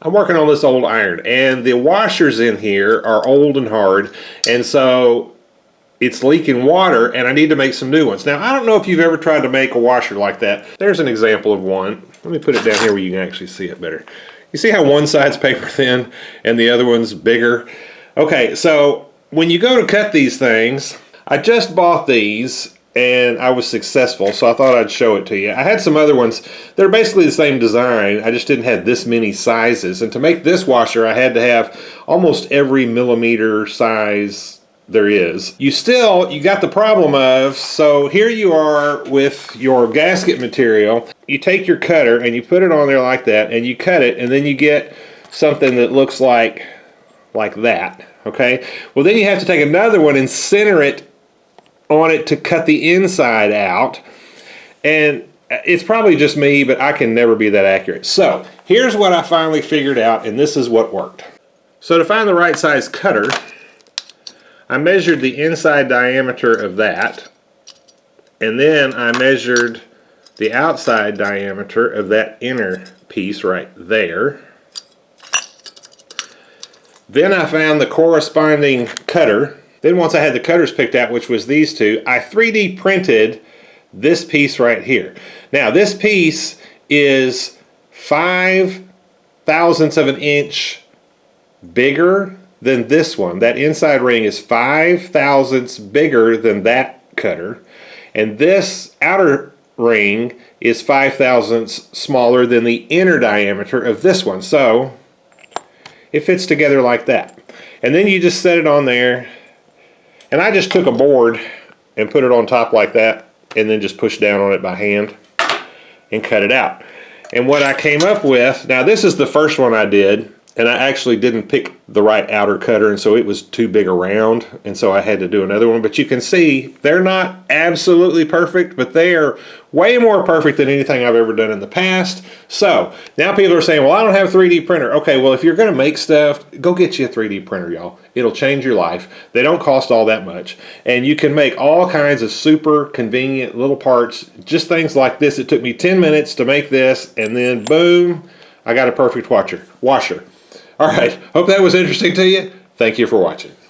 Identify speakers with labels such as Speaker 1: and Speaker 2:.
Speaker 1: I'm working on this old iron, and the washers in here are old and hard, and so it's leaking water, and I need to make some new ones. Now, I don't know if you've ever tried to make a washer like that. There's an example of one. Let me put it down here where you can actually see it better. You see how one side's paper thin and the other one's bigger? Okay, so when you go to cut these things, I just bought these, and I was successful, so I thought I'd show it to you. I had some other ones. They're basically the same design. I just didn't have this many sizes. And to make this washer, I had to have almost every millimeter size there is. You got the problem of, so here you are with your gasket material. You take your cutter and you put it on there like that, and you cut it, and then you get something that looks like that, okay? Well, then you have to take another one and center it on it to cut the inside out, and it's probably just me, but I can never be that accurate. So here's what I finally figured out, and this is what worked. So to find the right size cutter, I measured the inside diameter of that, and then I measured the outside diameter of that inner piece right there. Then I found the corresponding cutter. Then once I had the cutters picked out, which was these two, I 3D printed this piece right here. Now this piece is 5 thousandths of an inch bigger than this one. That inside ring is 5 thousandths bigger than that cutter. And this outer ring is 5 thousandths smaller than the inner diameter of this one. So it fits together like that. And then you just set it on there. And I just took a board and put it on top like that, and then just pushed down on it by hand and cut it out. And what I came up with, now this is the first one I did, and I actually didn't pick the right outer cutter, and so it was too big around, and so I had to do another one. But you can see they're not absolutely perfect, but they are way more perfect than anything I've ever done in the past. So now people are saying, well, I don't have a 3D printer. Okay, well, if you're going to make stuff, go get you a 3D printer, y'all. It'll change your life. They don't cost all that much, and you can make all kinds of super convenient little parts, just things like this. It took me 10 minutes to make this, and then boom, I got a perfect washer. All right, hope that was interesting to you. Thank you for watching.